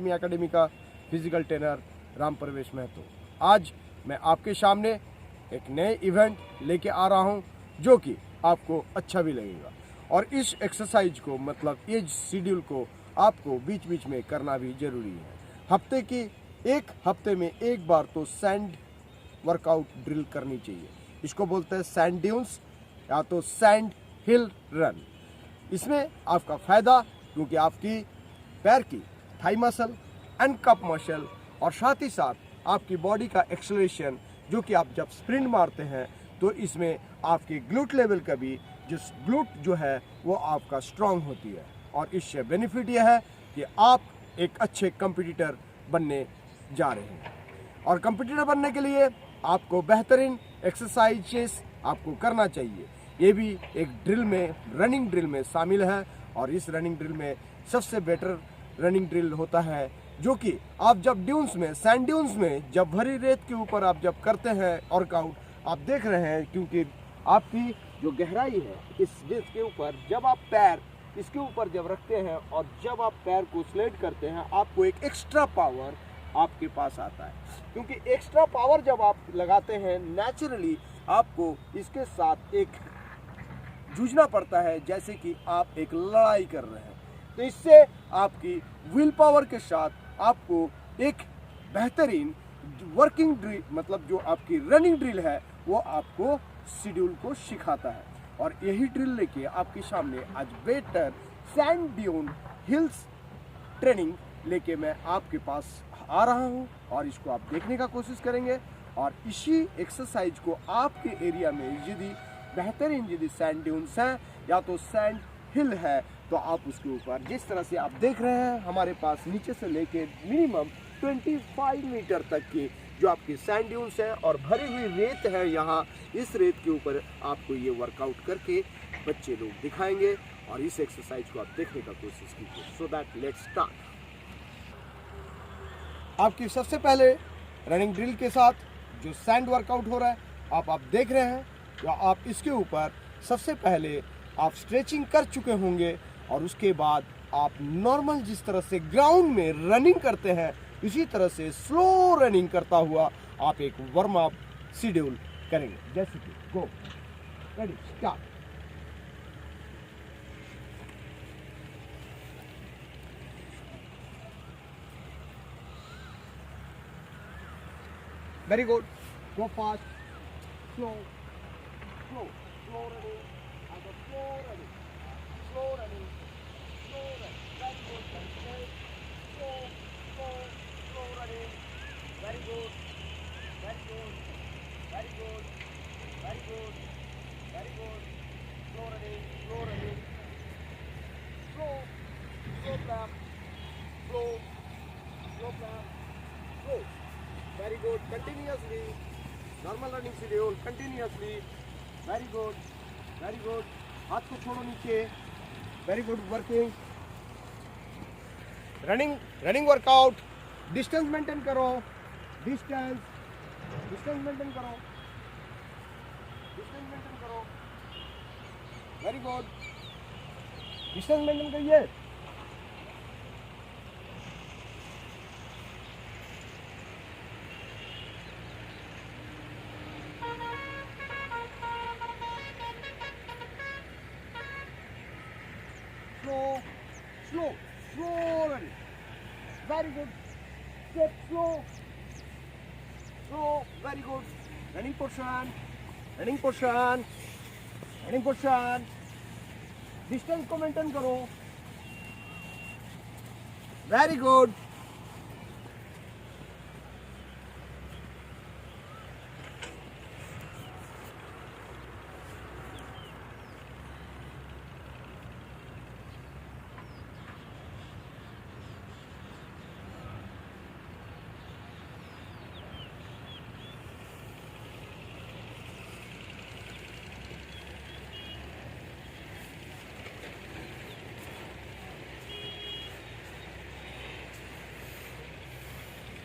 Army academy का physical trainer Ram प्रवेश महतो। आज मैं आपके सामने एक नए इवेंट लेके आ रहा हूं जो कि आपको अच्छा भी लगेगा और इस एक्सरसाइज को मतलब इस शेड्यूल को आपको बीच बीच में करना भी जरूरी है। एक हफ्ते में एक बार तो सैंड वर्कआउट ड्रिल करनी चाहिए। इसको बोलते हैं सैंड ड्यून्स या तो सैंड हिल रन। इसमें आपका फायदा क्योंकि आपकी पैर की thigh muscle and cup muscle और साथ ही साथ आपकी बॉडी का एक्सेलरेशन, जो कि आप जब स्प्रिंट मारते हैं तो इसमें आपके ग्लूट लेवल का भी ग्लूट जो है वो आपका स्ट्रांग होती है। और इससे बेनिफिट यह है कि आप एक अच्छे कंपटीटर बनने जा रहे हैं। और कंपटीटर बनने के लिए आपको बेहतरीन एक्सरसाइजेस आपको करना चाहिए। ये भी एक ड्रिल में, रनिंग ड्रिल में शामिल है। और इस रनिंग ड्रिल में सबसे बेटर रनिंग ड्रिल होता है जो कि आप जब ड्यून्स में, सैंड ड्यून्स में जब भरी रेत के ऊपर आप जब करते हैं वर्कआउट, आप देख रहे हैं क्योंकि आपकी जो गहराई है इस डिस्क के ऊपर, जब आप पैर इसके ऊपर जब रखते हैं और जब आप पैर को स्लेड करते हैं, आपको एक एक्स्ट्रा पावर आपके पास आता है। क्योंकि एक्स्ट्रा पावर जब आप लगाते हैं, नेचुरली आपको इसके साथ एक जूझना पड़ता है जैसे कि आप एक लड़ाई कर रहे हैं। तो इससे आपकी विल पावर के साथ आपको एक बेहतरीन वर्किंग ड्रिल, मतलब जो आपकी रनिंग ड्रिल है, वो आपको शेड्यूल को सिखाता है। और यही ड्रिल लेके आपके सामने आज better sand dune hills training लेके मैं आपके पास आ रहा हूँ और इसको आप देखने का कोशिश करेंगे। और इसी एक्सरसाइज को आपके एरिया में यदि बेहतरीन यदि सैंड ड्यून्स हैं या तो सैंड हिल है, तो आप उसके ऊपर जिस तरह से आप देख रहे हैं, हमारे पास नीचे से लेके मिनिमम 25 मीटर तक की जो आपकी सैंड ड्यून्स हैं और भरी हुई रेत है यहाँ, इस रेत के ऊपर आपको ये वर्कआउट करके बच्चे लोग दिखाएंगे। और इस एक्सरसाइज को आप देखने का कोशिश कीजिए। So that let's start. आपकी सबसे पहले रनिंग ड्रिल के साथ जो सैंड वर्कआउट हो रहा है आप देख रहे हैं, तो आप इसके ऊपर सबसे पहले आप स्ट्रेचिंग कर चुके होंगे और उसके बाद आप नॉर्मल जिस तरह से ग्राउंड में रनिंग करते हैं, इसी तरह से स्लो रनिंग करता हुआ आप एक वार्म अप शेड्यूल करेंगे। जैसे कि go, ready, start. Very good, go fast, slow slow slow running, slow running, slow running, slow running, very good, slow slow slow running, very good, very good, very good, very good, very good, slow running, slow running, slow slow clap, slow slow clap, slow, very good, continuously normal running schedule, continuously, very good, very good, हाथ को छोड़ो नीचे, very good working, running workout, distance maintain करो, distance maintain करो, distance maintain करो, very good, distance maintain करिए। Slow running. Very good. Step slow. Very good. Running position. Distance को maintain करो. Very good.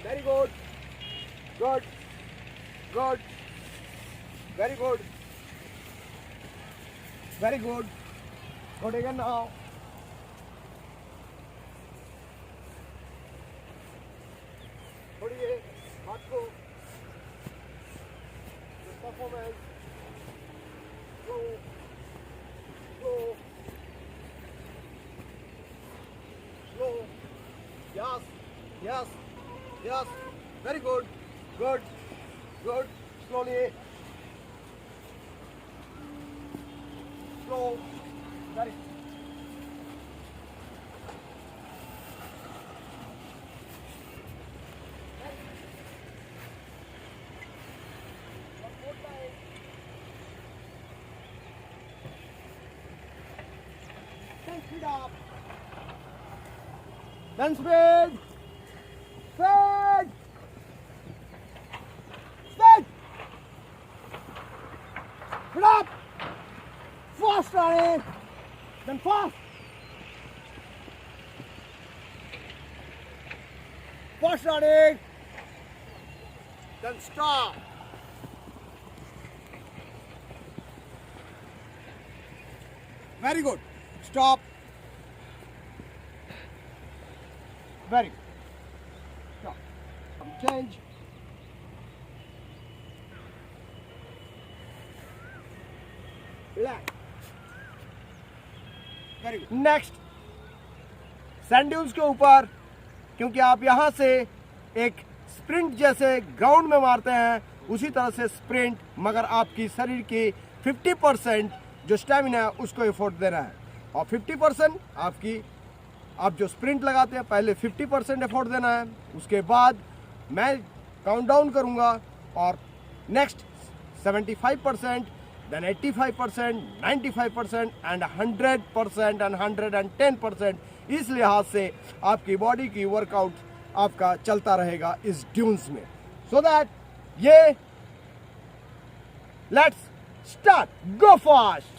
Very good. Good. Good. Very good. Very good. Good again now. go. The performance. Slow. Slow. Slow. Yes. Yes. Yes. Very good. Good. Good. Slowly. Slow. Very. Speed up. Then speed. Speed. Speed. Speed up. Fast running. Then fast. Fast running. Then stop. Very good. Stop. Very good. Stop. Change. Relax. Very good. Next. Sand dunes के ऊपर, क्योंकि आप यहाँ से एक sprint जैसे ground में मारते हैं, उसी तरह से स्प्रिंट, मगर आपकी शरीर की 50% जो स्टेमिना है उसको एफोर्ट देना है, और 50% आप जो स्प्रिंट लगाते हैं पहले 50% एफोर्ट देना है, उसके बाद मैं काउंट डाउन करूँगा और नेक्स्ट 75%, देन 85%, 95% एंड 100% एंड 110%, इस लिहाज से आपकी बॉडी की वर्कआउट आपका चलता रहेगा इस ड्यून्स में, सो दैट ये let's start, go fast,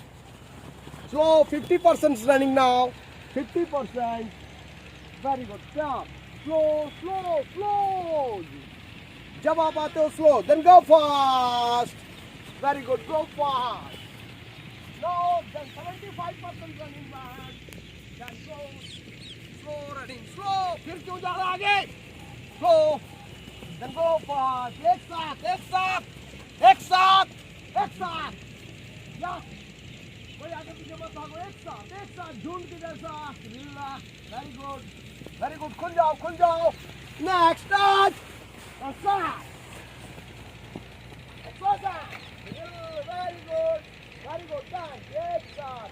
slow, 50% running now, 50%, very good, stop, slow slow slow, जब आप आते हो slow, then go fast, very good, go fast, no, then 75% running man, then go slow running, slow, फिर क्यों जा रहा आगे, स्लो, देन गो फास्ट, एक साथ एक साथ एक साथ एक साथ, या कोई आगे पीछे मत भागो, एक साथ झुंड की जैसा, वेरी गुड, खुल जाओ, नेक्स्ट स्टार्ट, और साथ, वेरी गुड, डन, एक साथ,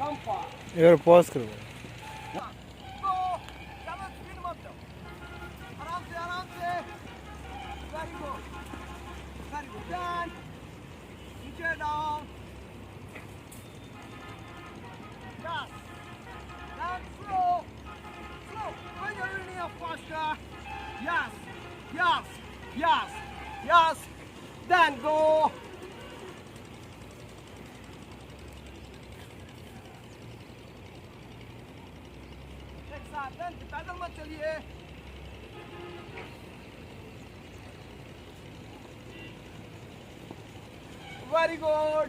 कम फास्ट, यार पॉज करो। तो चलो स्पीड मत दो, आराम से, वेरी गुड, डन, नीचे डाउन, यस, डन, स्लो, कोई जरूरी नहीं है फास्टर, यस, देन गो, एक साथ, देन पैदल मत चलिए, वेरी गुड,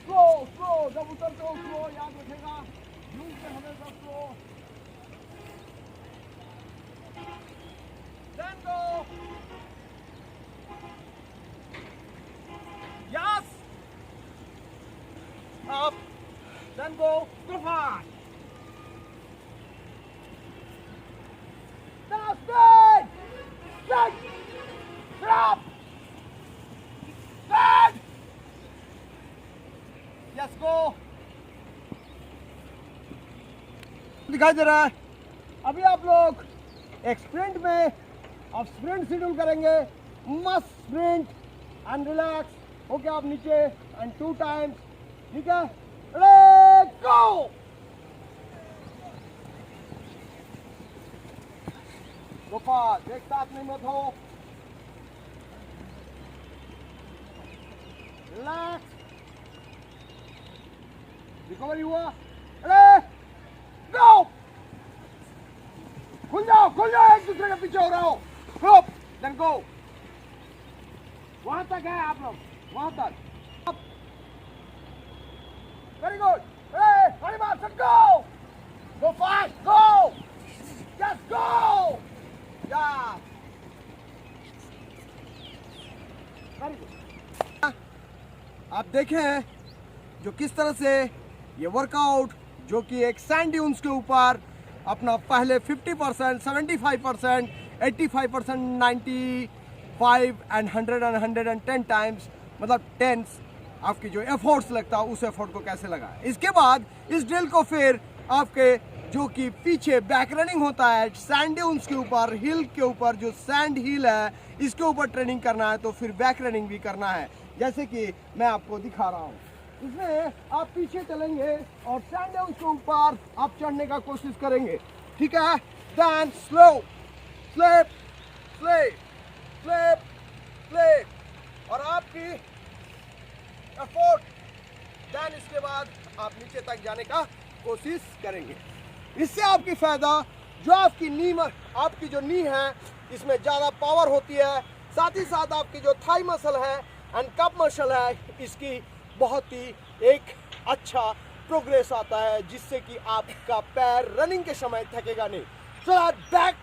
स्लो, जब उतरते हो स्लो, याद रखेगा, यूं से हमेशा slow, then go, yes, up, then go fast, now speed, drop, speed, yes, go, दिखाई दे रहा है, अभी आप लोग एक स्प्रिंट में आप स्प्रिंट शेड्यूल करेंगे, मस्त स्प्रिंट एंड रिलैक्स, ओके, आप नीचे एंड 2 टाइम्स, ठीक है, रेडी गो, गो फास्ट, एक साथ नहीं मत हो, रिलैक्स, रिकवरी हुआ, रेडी गो, खुल जाओ, एक दूसरे के पीछे हो रहा हो, स्टॉप, देन गो, वहां तक है आप लोग, वहां तक, वेरी गुड, गो फास्ट, गो, जस्ट गो, वेरी गुड। आप देखें जो किस तरह से ये वर्कआउट जो कि एक सैंड ड्यून्स के ऊपर अपना पहले 50%, 75%, 85%, 95 एंड 100 एंड 110 टाइम्स, मतलब टेंस आपकी जो एफर्ट्स लगता है उस एफर्ट को कैसे लगा। इसके बाद इस ड्रिल को फिर आपके जो कि पीछे बैक रनिंग होता है सैंड ड्यून्स के ऊपर, हिल के ऊपर, जो सैंड हिल है इसके ऊपर ट्रेनिंग करना है, तो फिर बैक रनिंग भी करना है जैसे कि मैं आपको दिखा रहा हूँ। इसमें आप पीछे चलेंगे और सैंड ड्यून्स के ऊपर आप चढ़ने का कोशिश करेंगे, ठीक है। Then slow slip slip slip slip और आपकी एफर्ट, देन इसके बाद आप नीचे तक जाने का कोशिश करेंगे। इससे आपकी फायदा जो आपकी नी, आपकी जो नी है इसमें ज़्यादा पावर होती है, साथ ही साथ आपकी जो थाई मसल है एंड कप मसल है इसकी बहुत ही एक अच्छा प्रोग्रेस आता है, जिससे कि आपका पैर रनिंग के समय थकेगा नहीं। सो बैक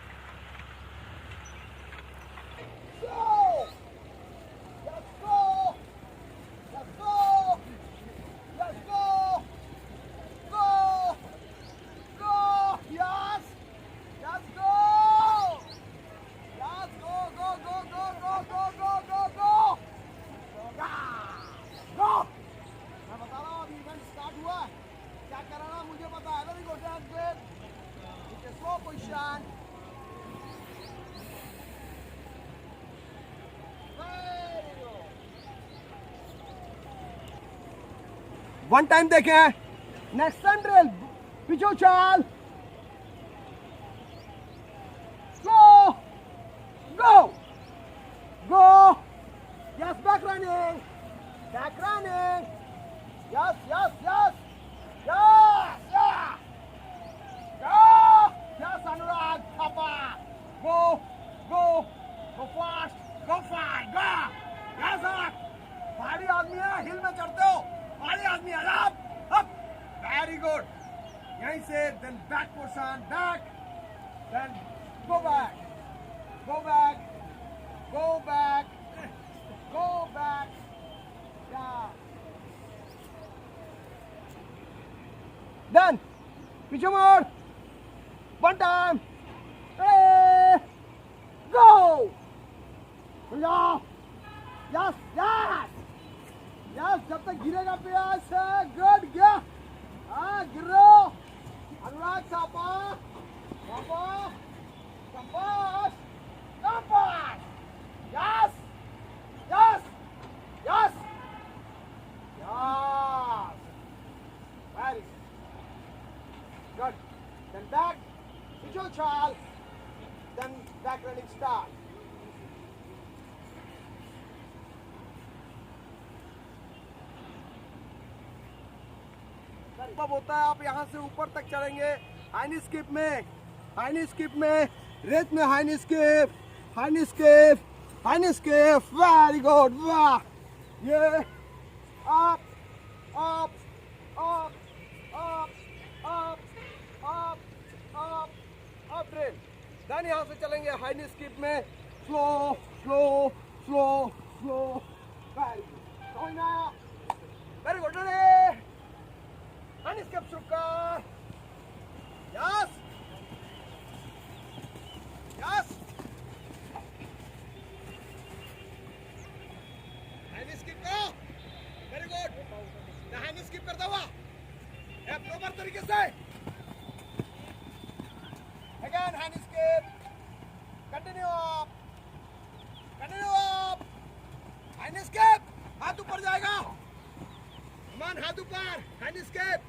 वन टाइम देखें। नेक्स्ट टाइम ड्रिल, पीछे उछाल, go go go, yes back running, yes yes yes yes yes Anurag Thapa, go go go fast, go fast, go yes. भारी आदमी है, हिल में चढ़ते हो, भारी आदमी है, अप वेरी गुड। यहीं से then back portion, back, then go back, go back, go back, go back, then पीछे मोड़, one time, go, yes yes yes, जब तक गिरेगा प्यास है, गुड, गया, हाँ गिरो, Anurag Thapa, Thapa, compass, compass, yes yes yes yes, very good, then back, पीछे उछाल, देन बैक रनिंग स्टार्ट। तब होता है आप यहाँ से ऊपर तक चलेंगे हाई स्किप में, रेत में हाई स्किप, वेरी गुड, वाह, ये up up up up up up up up drill. Then यहाँ से चलेंगे हाई स्किप में, slow slow slow slow, very good, समझ में आया, very good, ready, high skip शुक्र, यस यस, हाई स्किप करो, वेरी गुड, हाई स्किप करता हुआ प्रॉपर तरीके से, again high skip, continue up, high skip, हाथ ऊपर जाएगा, कमान हाथ ऊपर, high skip,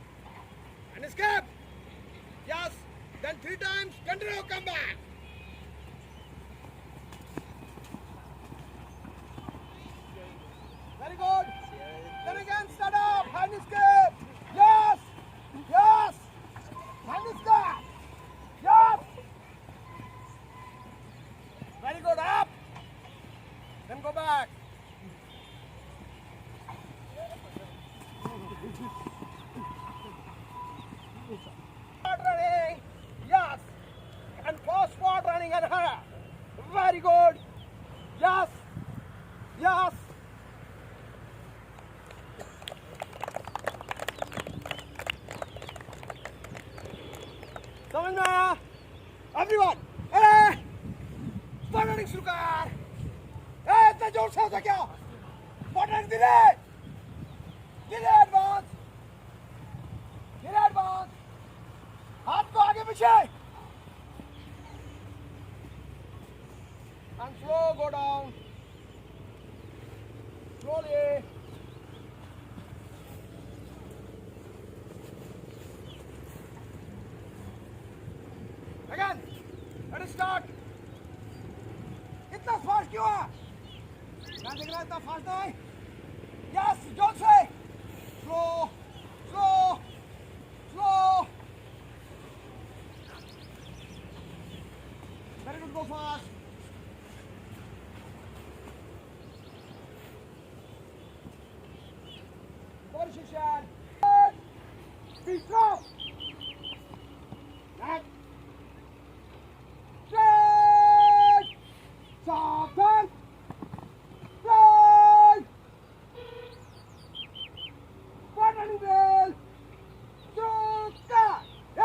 yes, then 3 times, continue, come back, very good, then again start up, high skip, yes, yes, high skip, yes, very good, up, then go back, start running, yes, and fast forward. Everyone, spot शुरू कर। इतना जोर से होता क्या? Spot धीरे धीरे advance, धीरे एडवांस, हाथ को आगे पीछे and slow go down slowly. Again, let us start. इतना फास्ट क्यों है? क्या देख रहा है? इतना फास्ट नहीं। Yes, जोर से। Slow, slow, slow. Very good, go fast. Position. Be strong. Back. Straight. Soften. Straight. One running wheel. Suka.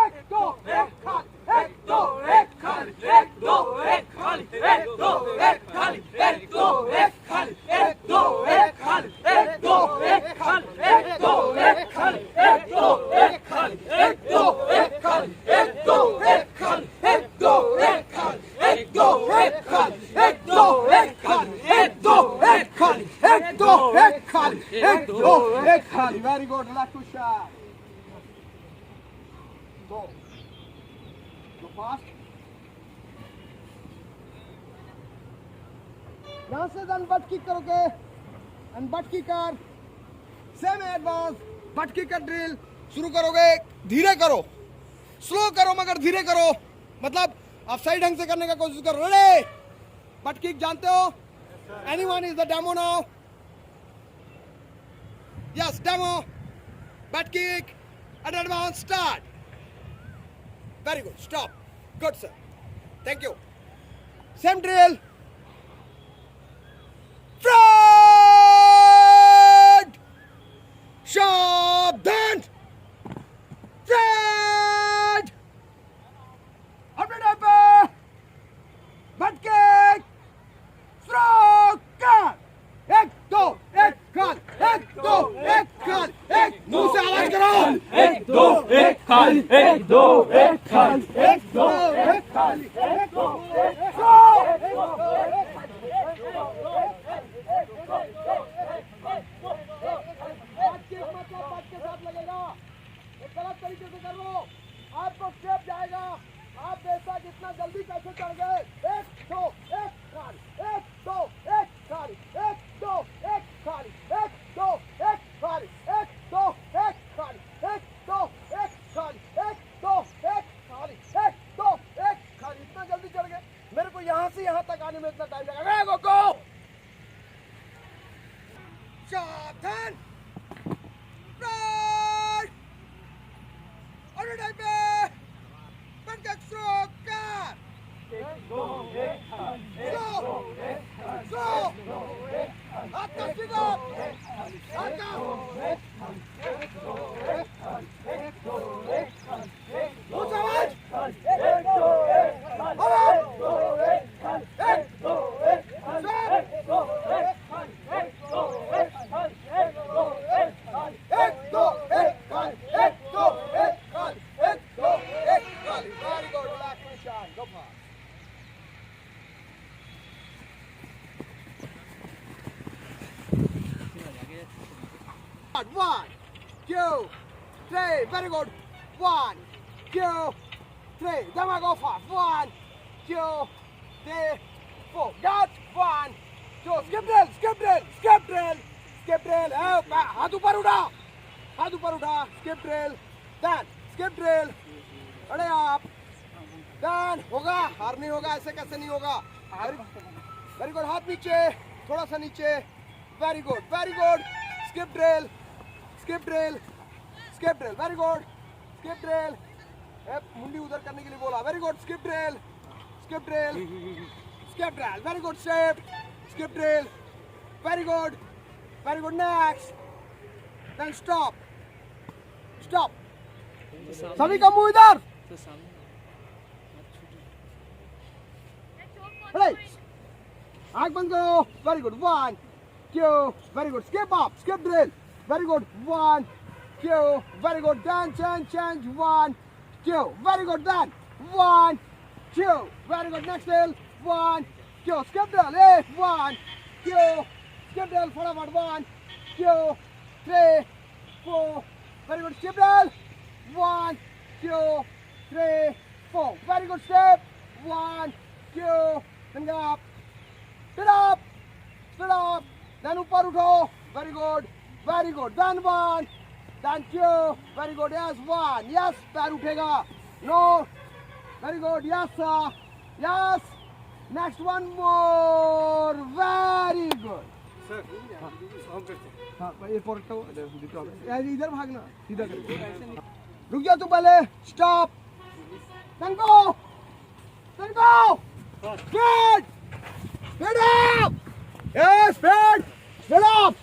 Ek, do, ek, khali. Ek, do, ek, khali. Ek, do, ek, khali. Ek, do, ek, khali. Ek, do, ek, khali. Ek, do, ek, khali. Ek, do, ek, khali. Ek, do, ek, khali. Ek, do, ek, khali. Ek, do, ek, khali. Ek, do, ek, khali. Ek, do, ek, khali. Ek, do, ek, khali. Ek, do, ek, khali. Ek, do, ek, khali. Ek, do, ek, khali. Ek, do, ek, khali. Very good. Relax to shot. Go. Go fast. यहाँ से then butt kick करोगे and butt kicker same advance butt kicker drill शुरू करोगे। धीरे करो, slow करो मगर धीरे करो, मतलब आप सही ढंग से करने का कोशिश करो। रेडी? बट किक जानते हो? Anyone is the demo now? Yes, demo butt kick at advance start. Very good, stop, good sir, thank you. Same drill, front sharp then front अपने टाइप पे बट किक थ्रो कर। एक दो एक खाल, एक दो एक खाल, एक मुंह से आवाज करो। एक दो एक खाल, एक दो एक खाल, एक दो एक खाल, एक दो एक गलत तरीके से कर लो, आपको स्टेप जाएगा। आप पैसा जितना जल्दी कैसे चढ़ गए। एक दो एक खाली, एक दो एक खाली, एक दो एक खाली, एक दो एक खाली, एक दो एक खाली, एक दो एक खाली, एक दो एक खाली, एक दो एक खाली। इतना जल्दी चढ़ गए, मेरे को यहाँ से यहाँ तक आने में इतना टाइम लगेगा। गो गो सावधान, one, two, three, very good. 1, 2, 3. Then I go fast. 1, 2, 3, 4. Got 1, 2. Skip drill, skip drill, skip drill, skip drill. हाथ ऊपर उठा, हाथ ऊपर उठा. Skip drill, then skip drill. अरे आप, then होगा, हार नहीं होगा, ऐसे कैसे नहीं होगा. Very good. हाथ नीचे, थोड़ा सा नीचे. Very good, very good. Skip drill. Skip drill, skip drill, very good. Skip drill. मुंडी उधर करने के लिए बोला. Very good. Skip drill, skip drill, skip drill. Very good shape. Skip drill. Very good. Very good. Next. Then stop. Stop. सभी का मुंह इधर. Ready? आँख बंद करो. Very good. 1, 2. Very good. Skip up. Skip drill. Very good. 1, 2. Very good. Done. Change. 1, 2. Very good. Done. 1, 2. Very good. Next drill. 1, 2. Skip drill. 1, 2. Skip drill. Forward. 1, 2, 3, 4. Very good. Skip drill. 1, 2, 3, 4. Very good. Step. 1, 2. Then go up. Sit up. Sit up. Then ऊपर उठो. Very good. Very good. Then 1. Then 2. Very good. Yes. 1. Yes. पैर उठेगा. No. Very good. Yes, sir. Yes. Next one more. Very good. Sir हाँ airport का इधर भागना सीधा रुक जाओ तू पहले stop then go speed up yes speed up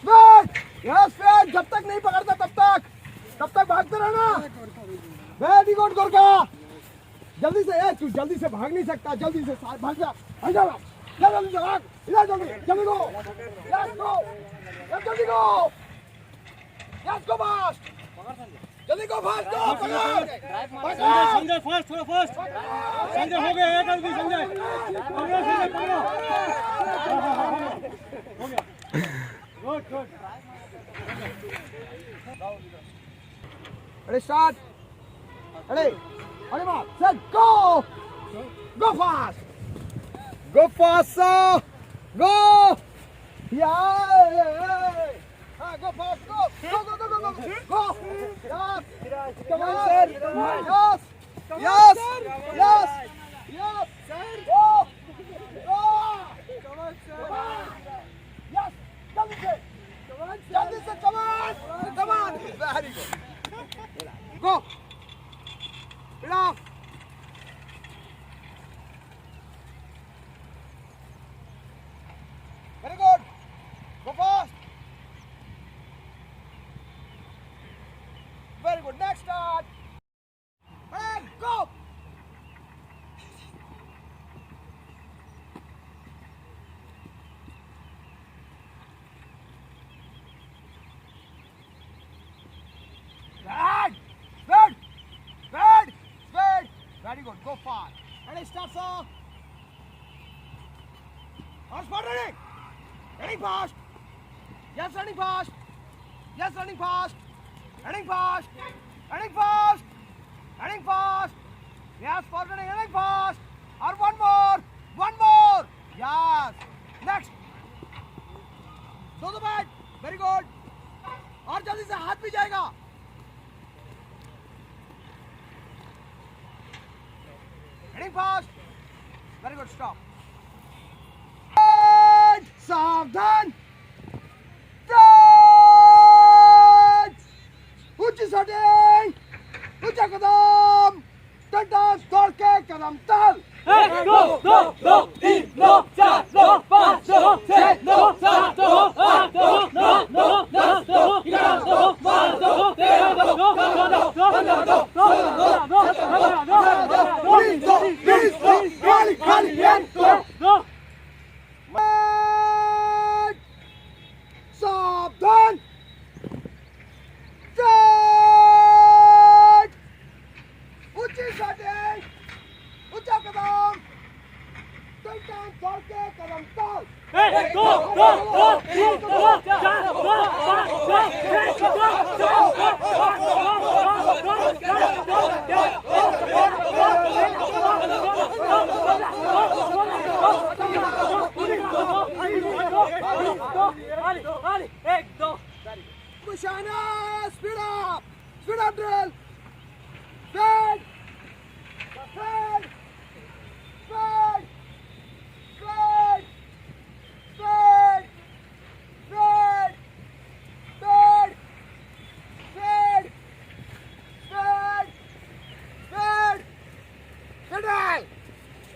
yes speed जब तक नहीं पकड़ता तब तक भागते रहना वेरी गुड गोरखा जल्दी से तू जल्दी से भाग नहीं सकता जल्दी से भाग जा जल्दी से भाग इधर जल्दी गो जल्दी गो यस गो फास्ट जल्दी गो फास्ट गो संजय फास्ट थोड़ा फास्ट संजय हो गया एक आदमी संजय हो गया संजय पकड़ो हो गया good ready start ready mark set go fast sir go yeah go fast go yes come on sir yes sir go come on sir yes jaldi se come on very good go enough very good go fast very good next start and go speed very good go fast ready start sir horse for running fast yes running fast running fast yes for running fast or one more yes next दो बैठ very good और जल्दी से हाथ भी जाएगा running fast very good stop सावधान ऊंची सटिंग ऊंचा कदम टंटास दौड़ के कदम तल 1 2 3 4 5 6 7 8 सावधान ऊंची सटिंग ऊंचा कदम टंटास दौड़ के कदम तल 1 2 3 4 Kushana, speed up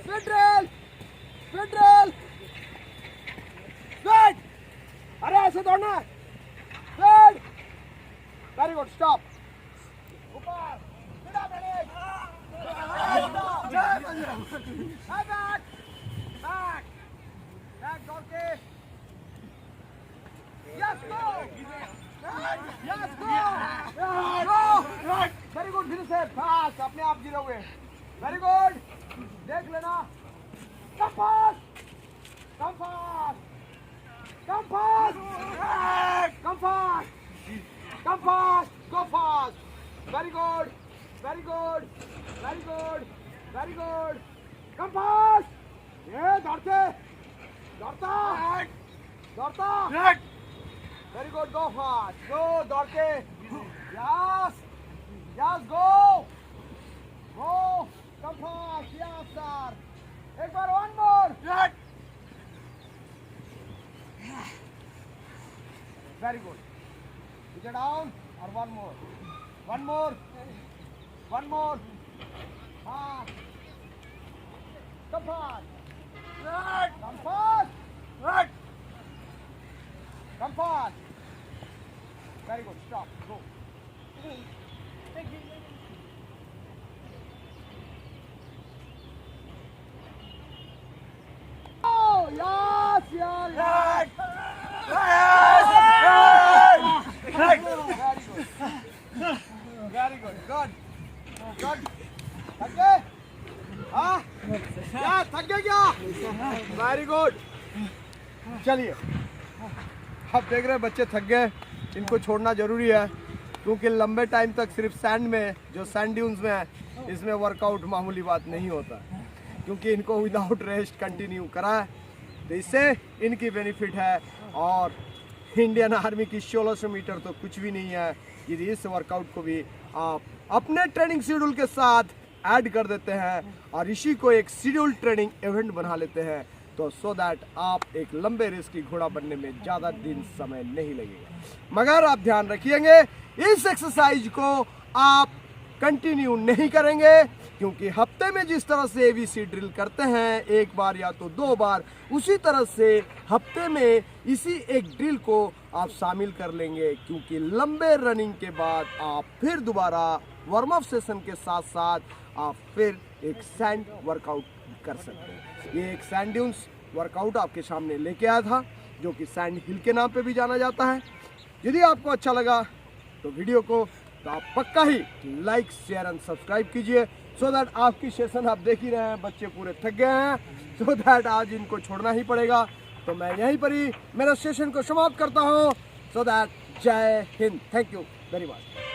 drill, speed, अरे ऐसे दौड़ना speed, very good, stop. ऊपर, सीधा बैठ, back, दौड़ के yes go yes go very good फिर से फास्ट अपने आप गिरोगे वेरी गुड देख लेना come fast come fast come fast come fast come fast go fast very good very good very good very good come fast ये दौड़ते दौड़ता दौड़ता very good go fast go दौड़ के yes yes go go come fast yes sir एक बार one more very good put down और one more one more one more हाँ come fast come fast come fast very good stop गो Oh, yes, yes, yes. Very good. Very good. Good. Good. थक गए? हाँ? क्या थक गए क्या? Very good. चलिए अब देख रहे हैं बच्चे थक गए इनको छोड़ना जरूरी है क्योंकि लंबे टाइम तक सिर्फ सैंड में जो सैंड ड्यून्स में है इसमें वर्कआउट मामूली बात नहीं होता क्योंकि इनको विदाउट रेस्ट कंटिन्यू करा है तो इससे इनकी बेनिफिट है और इंडियन आर्मी की 1600 मीटर तो कुछ भी नहीं है यदि इस वर्कआउट को भी आप अपने ट्रेनिंग शेड्यूल के साथ ऐड कर देते हैं और इसी को एक शेड्यूल ट्रेनिंग इवेंट बना लेते हैं तो सो दैट आप एक लंबे रेस की घोड़ा बनने में ज़्यादा दिन समय नहीं लगेगा मगर आप ध्यान रखिएंगे इस एक्सरसाइज को आप कंटिन्यू नहीं करेंगे क्योंकि हफ्ते में जिस तरह से एबीसी ड्रिल करते हैं एक बार या तो 2 बार उसी तरह से हफ्ते में इसी एक ड्रिल को आप शामिल कर लेंगे क्योंकि लंबे रनिंग के बाद आप फिर दोबारा वार्म अप सेशन के साथ साथ आप फिर एक सैंड वर्कआउट कर सकते हैं ये एक सैंड ड्यून्स वर्कआउट आपके सामने लेके आया था जो कि सैंड हिल के नाम पे भी जाना जाता है यदि आपको अच्छा लगा तो वीडियो को तो आप पक्का ही लाइक शेयर एंड सब्सक्राइब कीजिए सो दैट आपकी सेशन आप देख ही रहे हैं बच्चे पूरे थक गए हैं सो दैट आज इनको छोड़ना ही पड़ेगा तो मैं यहीं पर ही मेरा सेशन को समाप्त करता हूं सो दैट जय Hind thank you very much